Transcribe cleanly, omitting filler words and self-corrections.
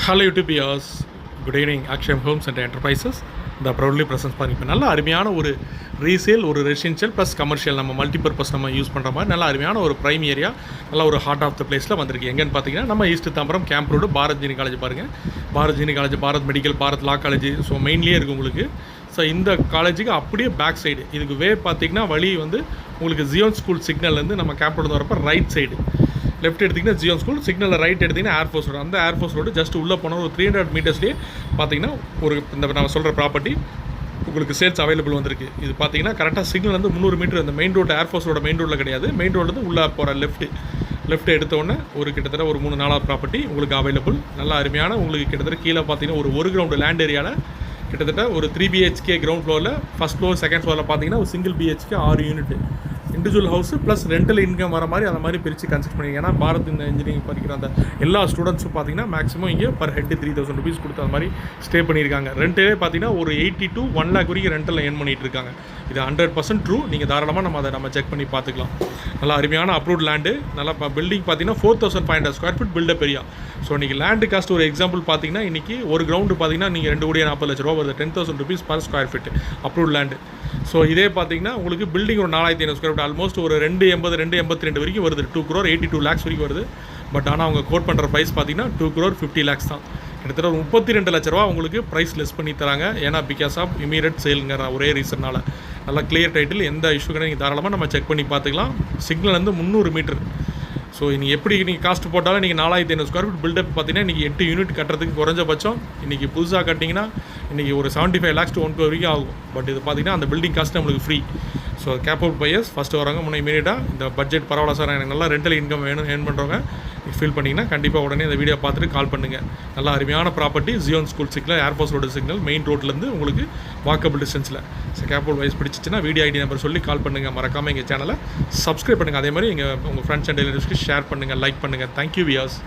Hello YouTube viewers, good evening. Aksham Homes and Enterprises, the proudly presents பண்ணி இப்போ நல்ல அருமையான ஒரு ரீசேல், ஒரு ரெசிடென்ஷியல் ப்ளஸ் கமர்ஷியல் நம்ம மல்டிபர்பஸ் நம்ம யூஸ் பண்ணுற மாதிரி நல்ல அருமையான ஒரு ப்ரைம் ஏரியா, நல்ல ஒரு ஹார்ட் ஆஃப் த பிளேஸில் வந்திருக்கு. எங்கன்னு பார்த்தீங்கன்னா நம்ம east Tambaram camp road Bharath ஜீனி காலேஜ் பாருங்கள். பாரத் ஜீனி college, Bharath medical, Bharath law college, so மெயின்லேயே இருக்குது உங்களுக்கு. ஸோ இந்த காலேஜுக்கு அப்படியே பேக் சைடு இதுக்கு பார்த்தீங்கன்னா வழி வந்து உங்களுக்கு ஜியோன் ஸ்கூல் சிக்னல்லேருந்து நம்ம கேம்ப் ரோடு வரப்போ ரைட் சைடு, லெஃப்ட் எடுத்திங்கன்னா ஜியோன் ஸ்கூல், சிக்னலில் ரைட் எடுத்திங்கன்னா ஏர்ஃபோர்ஸ் ரோடு. அந்த ஏர்ஃபோர்ஸ் ரோடு ஜஸ்ட் உள்ளே போனால் ஒரு 300 மீட்டர்ஸ்லேயே பார்த்தீங்கன்னா ஒரு இந்த நான் சொல்கிற ப்ராப்பர்ட்டி உங்களுக்கு சேல்ஸ் அவைலபிள் வந்திருக்கு. இது பார்த்தீங்கன்னா கரெக்டாக சிக்னல் வந்து 300 மீட்டர் அந்த மெயின் ரோடு, ஏர்ஃபோர்ஸ் ரோட மெயின் ரோடில் கிடையாது, மெயின் ரோடு உள்ளே போகிற லெஃப்ட் எடுத்தோடனே ஒரு கிட்டத்தட்ட ஒரு 3-4 ப்ராப்பர்ட்டி உங்களுக்கு அவைலபிள். நல்லா அருமையான உங்களுக்கு கிட்டத்தட்ட கீழே பார்த்தீங்கன்னா ஒரு கிரவுண்டு லேண்ட் ஏரியாவில் கிட்டத்தட்ட ஒரு 3 BHK கிரவுண்ட் ஃப்ளோரில், ஃபஸ்ட் ஃப்ளோர் செகண்ட் ஃப்ளோரில் பார்த்தீங்கன்னா ஒரு single BHK 6 unit individual house plus rental income வர மாதிரி அந்த மாதிரி பிரித்து கன்சிடர் பண்ணிங்க. ஏன்னா பாரத் இந்த இன்ஜினியரிங் படிக்கிற அந்த எல்லா ஸ்டூடெண்ட்ஸும் பார்த்தீங்கன்னா மேக்ஸிமம் இங்கே பர் ஹெட் 3000 rupees கொடுத்து அந்த மாதிரி ஸ்டே பண்ணியிருக்காங்க. ரெண்டே பார்த்தீங்கன்னா ஒரு 80 to 1 lakh வரைக்கும் ரெண்டலில் ஏர்ன் பண்ணிகிட்டு இருக்காங்க. இது 100% ட்ரூ. நீங்கள் தாராளமாக நம்ம செக் பண்ணி பார்த்துக்கலாம். நல்லா அருமையான அப்ரூவ்ட் லேண்டு. நல்லா பில்டிங் பார்த்தீங்கன்னா 4500 square feet built-up area. So இன்றைக்கி லேண்டு காஸ்ட் ஒரு எக்ஸாம்பிள் பார்த்தீங்கன்னா இன்றைக்கி ஒரு கிரவுண்டு பார்த்தீங்கன்னா நீங்கள் 2,40 லட்ச ரூபா வருது, 10,000 rupees per square feet approved land. So இதே பார்த்தீங்கன்னா உங்களுக்கு பில்டிங் ஒரு 4500 ஸ்கொயர் ஃபீட் ஆல்மோஸ்ட் ஒரு 282 வரைக்கும் வருது, 2 crore 82 lakhs வரைக்கும் வருது. பட் ஆனால் அவங்க கோட் பண்ணுற ப்ரைஸ் பார்த்தீங்கன்னா 2 crore 50 lakhs தான். கிட்டத்தட்ட ஒரு 32 லட்ச ரூபா உங்களுக்கு ப்ரைஸ் லெஸ் பண்ணி தராங்க. ஏன்னா பிகாஸ் ஆஃப் இமீடியட் சேலுங்கிற ஒரே ரீசனால். நல்லா கிளியர் டைட்டில், எந்த இஷ்யூ கிடையாது. நீங்கள் தாராளமாக நம்ம செக் பண்ணி பார்த்துக்கலாம். சிக்னல் வந்து 300 மீட்டர். ஸோ நீங்கள் எப்படி நீங்கள் காஸ்ட் போட்டாலும் நீங்கள் 4500 ஸ்கொயர் ஃபீட் பில்டப் பார்த்தீங்கன்னா இன்றைக்கி 8 யூனிட் கட்டுறதுக்கு குறைஞ்சபட்சம் இன்றைக்கி புதுசாக கட்டிங்கன்னா இன்றைக்கி ஒரு 75 lakhs to 1 crore வரைக்கும் ஆகும். பட் இது பார்த்தீங்கன்னா அந்த பில்டிங் காஸ்ட் நம்மளுக்கு free. So capable buyers first வரவங்க முன்னே இமீடியட்டாக இந்த பட்ஜெட் பரவாயில்ல சார், எனக்கு நல்லா ரெண்டல் இன்கம் வேணும் ஏர்ன் பண்ணுறவங்க ஃபீல் பண்ணிங்கன்னா கண்டிப்பாக உடனே இந்த வீடியோ பார்த்துட்டு கால் பண்ணுங்கள். நல்லா அருமையான property, Zion school signal, air force road signal, main ரோட்லேருந்து உங்களுக்கு வாக்கபிள் டிஸ்டன்ஸில். ஸோ கேப்பபிள் வைஸ் பிடிச்சிச்சின்னா வீடியோ ஐடி நம்பர் சொல்லி கால் பண்ணுங்கள். மறக்காமல் எங்கள் சேனலை சப்ஸ்கிரைப் பண்ணுங்கள். அதே மாதிரி உங்கள் ஃப்ரெண்ட்ஸ் அண்ட் ரிலேட்டிவ்ஸ்க்கு ஷேர் பண்ணுங்கள், லைக் பண்ணுங்கள். Thank you wears.